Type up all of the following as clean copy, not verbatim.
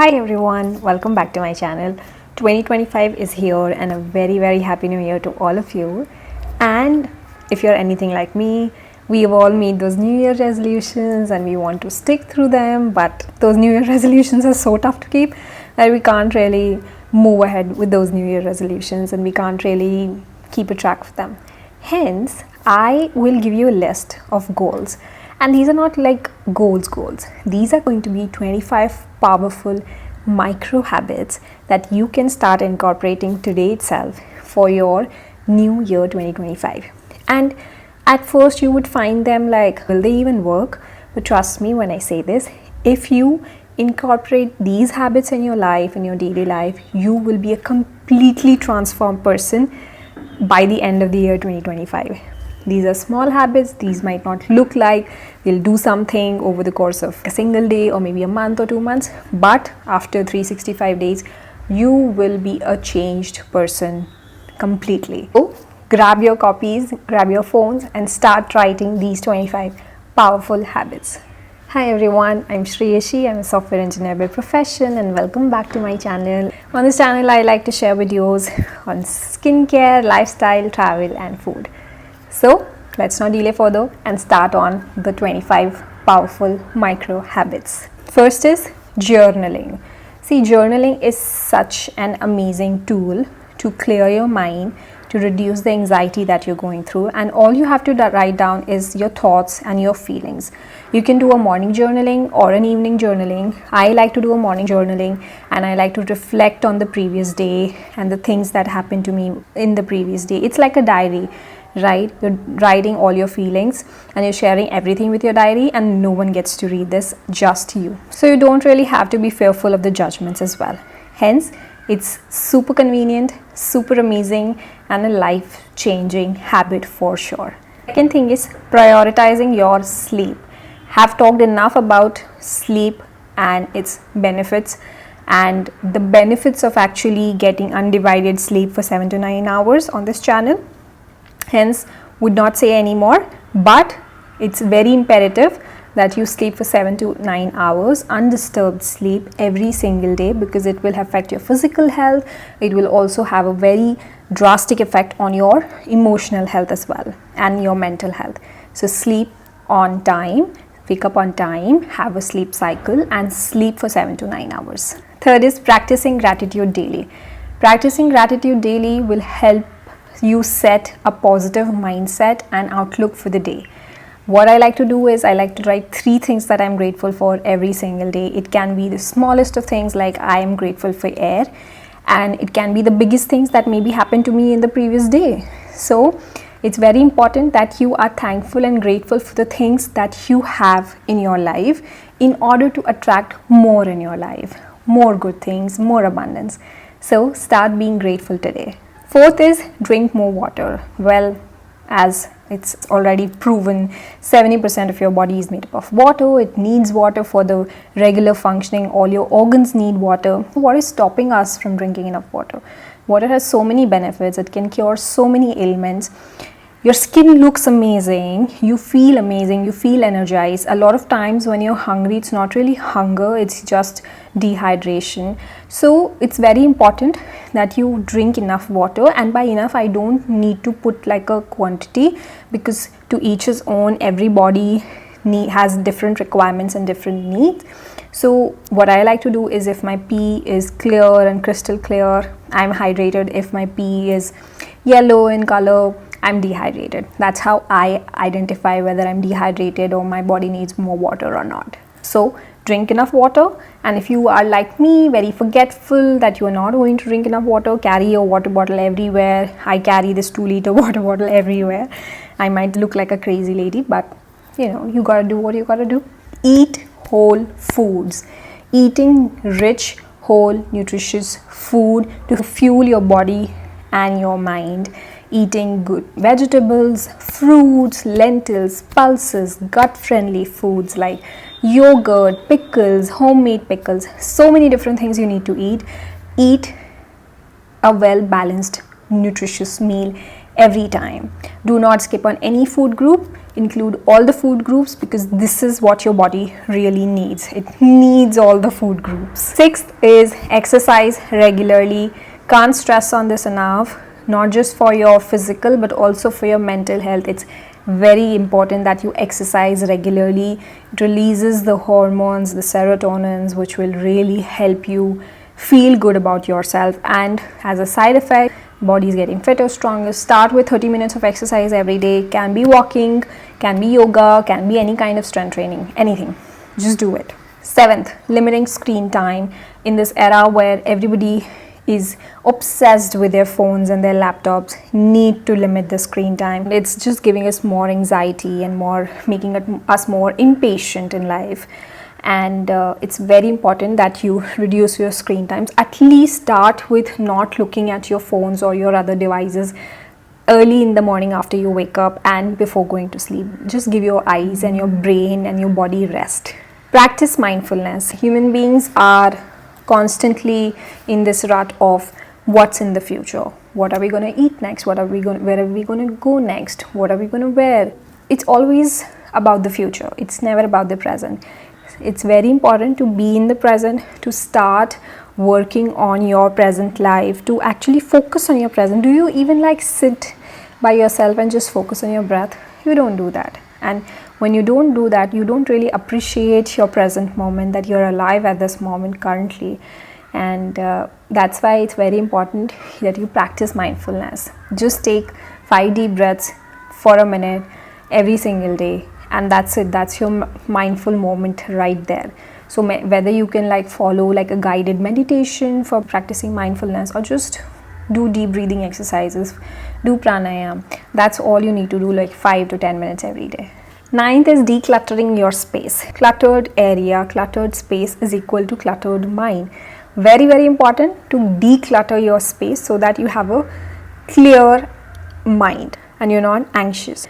Hi everyone, welcome back to my channel. 2025 is here and a very happy new year to all of you. And if you're anything like me, we've all made those new year resolutions and we want to stick through them, but those new year resolutions are so tough to keep that we can't really move ahead with those new year resolutions and we can't really keep a track of them. Hence, I will give you a list of goals. And these are not like goals. These are going to be 25 powerful micro habits that you can start incorporating today itself for your new year 2025. And at first you would find them like, will they even work? But trust me when I say this, if you incorporate these habits in your life, in your daily life, you will be a completely transformed person by the end of the year 2025. These are small habits. These might not look like they'll do something over the course of a single day or maybe a month or 2 months, but after 365 days, you will be a changed person completely. So grab your copies, grab your phones and start writing these 25 powerful habits. Hi everyone, I'm Shreyashi. I'm a software engineer by profession and welcome back to my channel. On this channel, I like to share videos on skincare, lifestyle, travel and food. So let's not delay further and start on the 25 powerful micro habits. First is journaling. See, journaling is such an amazing tool to clear your mind, to reduce the anxiety that you're going through, and all you have to write down is your thoughts and your feelings. You can do a morning journaling or an evening journaling. I like to do a morning journaling and I like to reflect on the previous day and the things that happened to me in the previous day. It's like a diary, right? You're writing all your feelings and you're sharing everything with your diary and no one gets to read this, just you. So you don't really have to be fearful of the judgments as well. Hence, it's super convenient, super amazing and a life-changing habit for sure. Second thing is prioritizing your sleep. Have talked enough about sleep and its benefits and the benefits of actually getting undivided sleep for 7 to 9 hours on this channel. Hence, would not say anymore, but it's very imperative that you sleep for 7 to 9 hours, undisturbed sleep every single day, because it will affect your physical health. It will also have a very drastic effect on your emotional health as well and your mental health. So sleep on time, wake up on time, have a sleep cycle and sleep for 7 to 9 hours. Third is practicing gratitude daily. Practicing gratitude daily will help you set a positive mindset and outlook for the day. What I like to do is I like to write 3 things that I'm grateful for every single day. It can be the smallest of things like I am grateful for air, and it can be the biggest things that maybe happened to me in the previous day. So it's very important that you are thankful and grateful for the things that you have in your life in order to attract more in your life, more good things, more abundance. So start being grateful today. Fourth is drink more water. Well, as it's already proven, 70% of your body is made up of water. It needs water for the regular functioning. All your organs need water. What is stopping us from drinking enough water? Water has so many benefits. It can cure so many ailments. Your skin looks amazing, you feel energized. A lot of times when you're hungry, it's not really hunger, it's just dehydration. So it's very important that you drink enough water, and by enough I don't need to put like a quantity, because to each his own, everybody has different requirements and different needs. So what I like to do is, if my pee is clear and crystal clear, I'm hydrated. If my pee is yellow in color, I'm dehydrated. That's how I identify whether I'm dehydrated or my body needs more water or not. So drink enough water, and if you are like me, very forgetful that you are not going to drink enough water, carry your water bottle everywhere. I carry this 2-liter water bottle everywhere. I might look like a crazy lady, but you gotta do what you gotta do. Eat whole foods. Eating rich, whole, nutritious food to fuel your body and your mind. Eating good vegetables, fruits, lentils, pulses, gut-friendly foods like yogurt, pickles, homemade pickles, so many different things you need to eat. Eat a well-balanced, nutritious meal every time. Do not skip on any food group. Include all the food groups, because this is what your body really needs. It needs all the food groups. Sixth is exercise regularly. Can't stress on this enough, not just for your physical but also for your mental health. It's very important that you exercise regularly. It releases the hormones, the serotonins, which will really help you feel good about yourself, and as a side effect, body is getting fitter, stronger. Start with 30 minutes of exercise every day. Can be walking, can be yoga, can be any kind of strength training, anything. Just do it. Seventh, limiting screen time. In this era where everybody is obsessed with their phones and their laptops, need to limit the screen time. It's just giving us more anxiety and more making us more impatient in life. And it's very important that you reduce your screen times. At least start with not looking at your phones or your other devices early in the morning after you wake up and before going to sleep. Just give your eyes and your brain and your body rest. Practice mindfulness. Human beings are constantly in this rut of what's in the future. What are we going to eat next? Where are we going to go next? What are we going to wear? It's always about the future. It's never about the present. It's very important to be in the present, to start working on your present life, to actually focus on your present. Do you even like sit by yourself and just focus on your breath? You don't do that. And when you don't do that, you don't really appreciate your present moment, that you're alive at this moment currently. And that's why it's very important that you practice mindfulness. Just take 5 deep breaths for a minute every single day. And that's it. That's your mindful moment right there. So whether you can like follow like a guided meditation for practicing mindfulness, or just do deep breathing exercises, do pranayam, that's all you need to do, like 5 to 10 minutes every day. Ninth is decluttering your space. Cluttered area, cluttered space is equal to cluttered mind. Very, very important to declutter your space so that you have a clear mind and you're not anxious,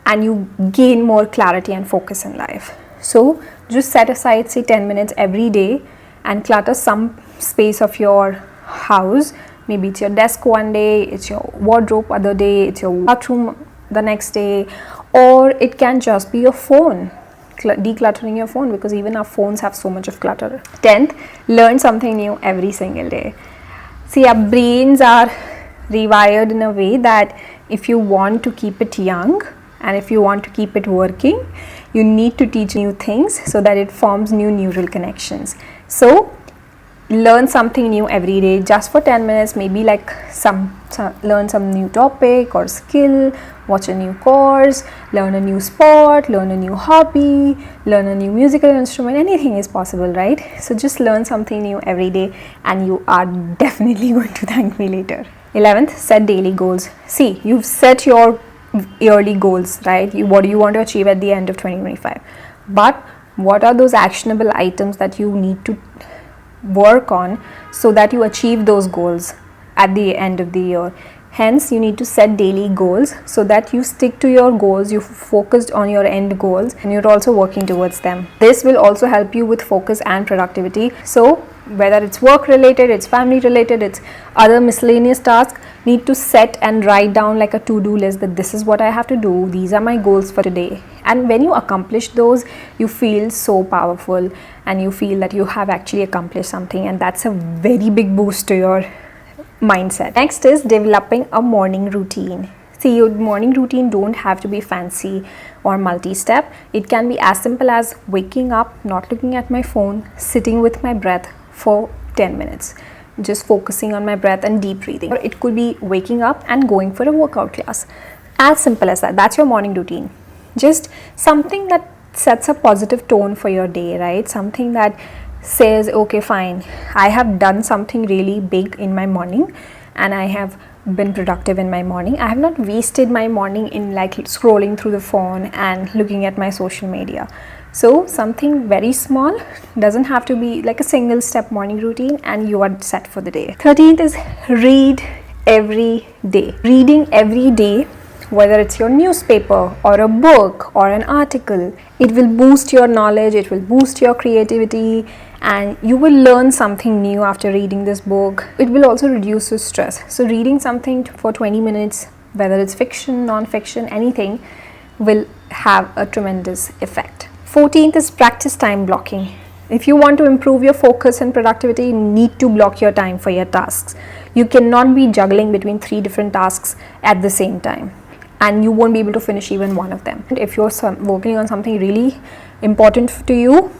and you gain more clarity and focus in life. So just set aside say 10 minutes every day and clutter some space of your house. Maybe it's your desk one day, it's your wardrobe other day, it's your bathroom the next day, or it can just be your phone. Decluttering your phone, because even our phones have so much of clutter. 10th, learn something new every single day. See, our brains are rewired in a way that if you want to keep it young, and if you want to keep it working, you need to teach new things so that it forms new neural connections. So learn something new every day, just for 10 minutes, maybe like learn some new topic or skill, watch a new course, learn a new sport, learn a new hobby, learn a new musical instrument. Anything is possible, right? So just learn something new every day and you are definitely going to thank me later. 11th, set daily goals. See, you've set your yearly goals, right? What do you want to achieve at the end of 2025? But what are those actionable items that you need to work on so that you achieve those goals at the end of the year? Hence, you need to set daily goals so that you stick to your goals, you focused on your end goals, and you're also working towards them. This will also help you with focus and productivity. So whether it's work related, it's family related, it's other miscellaneous tasks, need to set and write down like a to-do list that this is what I have to do, these are my goals for today. And when you accomplish those, you feel so powerful and you feel that you have actually accomplished something, and that's a very big boost to your mindset. Next is developing a morning routine. See, your morning routine don't have to be fancy or multi-step. It can be as simple as waking up, not looking at my phone, sitting with my breath for 10 minutes, just focusing on my breath and deep breathing. Or it could be waking up and going for a workout class. As simple as that. That's your morning routine. Just something that sets a positive tone for your day, right? Something that says, okay, fine, I have done something really big in my morning and I have been productive in my morning. I have not wasted my morning in like scrolling through the phone and looking at my social media. So something very small, doesn't have to be like a single step morning routine, and you are set for the day. 13th is read every day. Reading every day, whether it's your newspaper or a book or an article, it will boost your knowledge, it will boost your creativity, and you will learn something new after reading this book. It will also reduce your stress. So reading something for 20 minutes whether it's fiction, non-fiction, anything will have a tremendous effect. 14th is practice time blocking. If you want to improve your focus and productivity, you need to block your time for your tasks. You cannot be juggling between 3 different tasks at the same time, and you won't be able to finish even one of them. If you're working on something really important to you,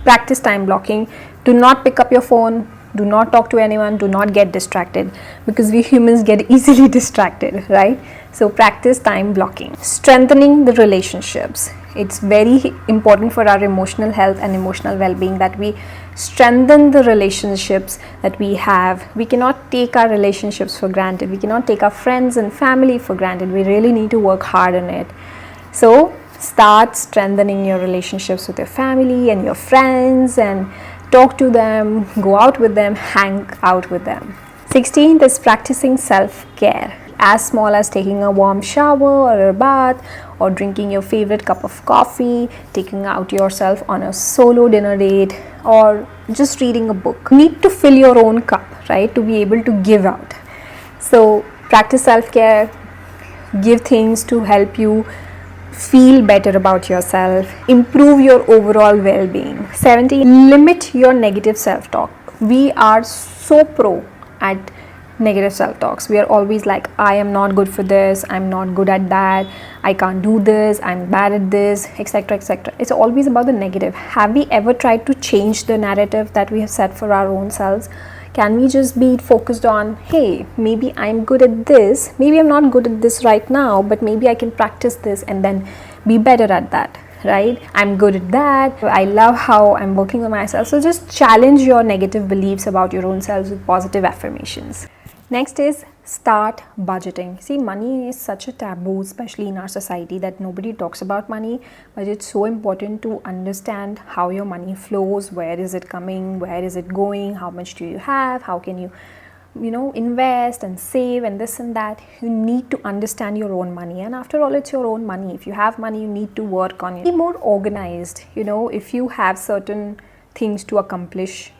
practice time blocking. Do not pick up your phone, do not talk to anyone, do not get distracted, because we humans get easily distracted, right? So practice time blocking. Strengthening the relationships. It's very important for our emotional health and emotional well-being that we strengthen the relationships that we have. We cannot take our relationships for granted. We cannot take our friends and family for granted. We really need to work hard on it. So start strengthening your relationships with your family and your friends, and talk to them, go out with them, hang out with them. 16th is practicing self-care. As small as taking a warm shower or a bath, or drinking your favorite cup of coffee, taking out yourself on a solo dinner date, or just reading a book. You need to fill your own cup, right, to be able to give out. So practice self-care, give things to help you feel better about yourself, improve your overall well-being. 17, limit your negative self-talk. We are so pro at negative self-talks. We are always like, I am not good for this, I'm not good at that, I can't do this, I'm bad at this, etc, etc. It's always about the negative. Have we ever tried to change the narrative that we have set for our own selves? Can we just be focused on, hey, maybe I'm good at this, maybe I'm not good at this right now, but maybe I can practice this and then be better at that, right? I'm good at that, I love how I'm working on myself. So just challenge your negative beliefs about your own selves with positive affirmations. Next is start budgeting. See, money is such a taboo, especially in our society, that nobody talks about money, but it's so important to understand how your money flows, where is it coming, where is it going, how much do you have, how can you invest and save and this and that. You need to understand your own money, and after all, it's your own money. If you have money, you need to work on it. Be more organized. If you have certain things to accomplish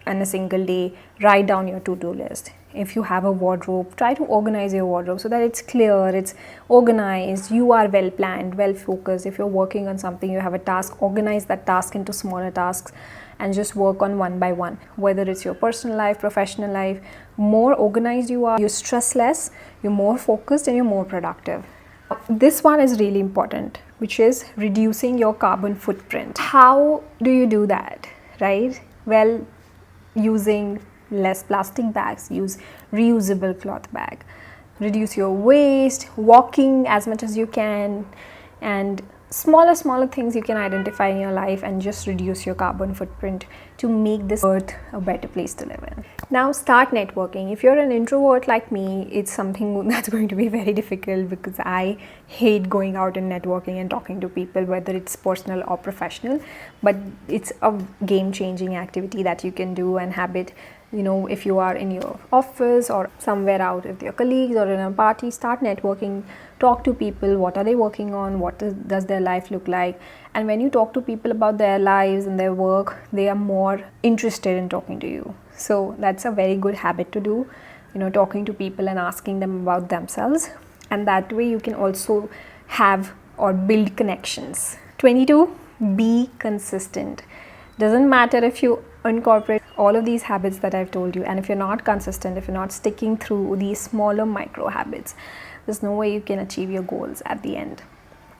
in a single day, write down your to-do list. If you have a wardrobe, try to organize your wardrobe so that it's clear, it's organized, you are well planned, well focused. If you're working on something, you have a task, organize that task into smaller tasks and just work on one by one. Whether it's your personal life, professional life, more organized you are, you stress less, you're more focused, and you're more productive. This one is really important, which is reducing your carbon footprint. How do you do that, right? Well, using less plastic bags, use reusable cloth bag, reduce your waste, walking as much as you can, and smaller things you can identify in your life and just reduce your carbon footprint to make this earth a better place to live in. Now start networking. If you're an introvert like me, it's something that's going to be very difficult, because I hate going out and networking and talking to people, whether it's personal or professional. But it's a game-changing activity that you can do and habit. If you are in your office or somewhere out with your colleagues or in a party, start networking, talk to people. What are they working on? Does their life look like? And when you talk to people about their lives and their work, they are more interested in talking to you. So that's a very good habit to do, talking to people and asking them about themselves. And that way you can also have or build connections. 22, be consistent. Doesn't matter if you incorporate all of these habits that I've told you, and if you're not consistent, if you're not sticking through these smaller micro habits, there's no way you can achieve your goals at the end.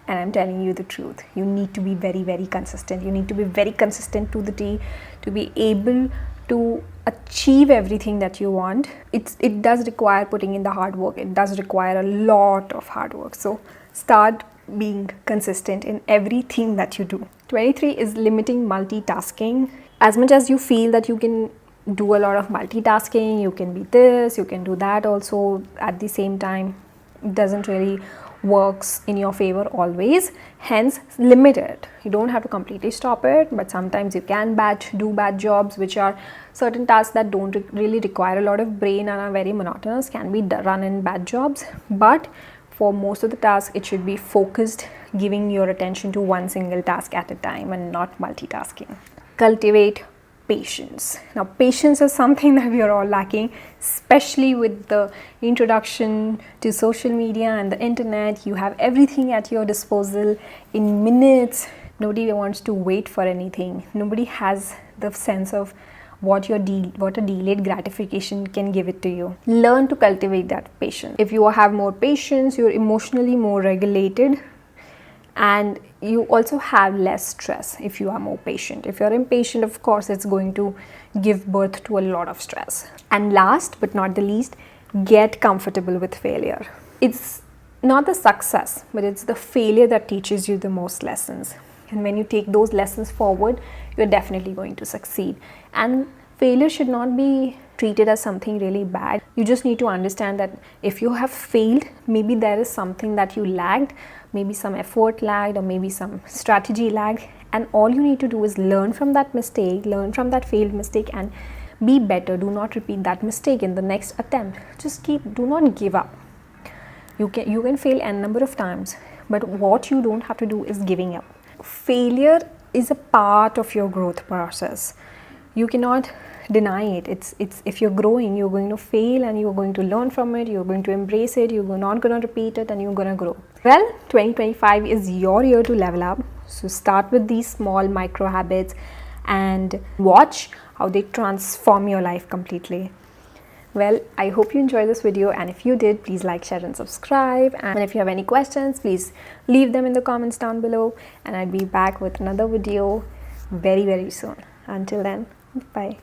And I'm telling you the truth, you need to be very, very consistent. You need to be very consistent to the T to be able to achieve everything that you want. It does require putting in the hard work. It does require a lot of hard work. So start being consistent in everything that you do. 23 is limiting multitasking. As much as you feel that you can do a lot of multitasking, you can be this, you can do that also at the same time, it doesn't really works in your favor always. Hence, limit it. You don't have to completely stop it, but sometimes you can do batch jobs, which are certain tasks that don't really require a lot of brain and are very monotonous, can be run in batch jobs. But for most of the tasks, it should be focused, giving your attention to one single task at a time and not multitasking. Cultivate patience. Now, patience is something that we are all lacking, especially with the introduction to social media and the internet. You have everything at your disposal in minutes. Nobody wants to wait for anything. Nobody has the sense of what a delayed gratification can give it to you. Learn to cultivate that patience. If you have more patience, you're emotionally more regulated, and you also have less stress if you are more patient. If you're impatient, of course, it's going to give birth to a lot of stress. And last but not the least, get comfortable with failure. It's not the success, but it's the failure that teaches you the most lessons. And when you take those lessons forward, you're definitely going to succeed. And failure should not be treated as something really bad. You just need to understand that if you have failed, maybe there is something that you lagged, maybe some effort lagged, or maybe some strategy lagged. And all you need to do is learn from that mistake, learn from that failed mistake, and be better. Do not repeat that mistake in the next attempt. Do not give up. You can fail a number of times, but what you don't have to do is giving up. Failure is a part of your growth process. You cannot deny it. It's if you're growing, you're going to fail and you're going to learn from it. You're going to embrace it. You're not going to repeat it, and you're going to grow. Well, 2025 is your year to level up. So start with these small micro habits and watch how they transform your life completely. Well, I hope you enjoyed this video, and if you did, please like, share and subscribe. And if you have any questions, please leave them in the comments down below, and I'll be back with another video very, very soon. Until then, bye.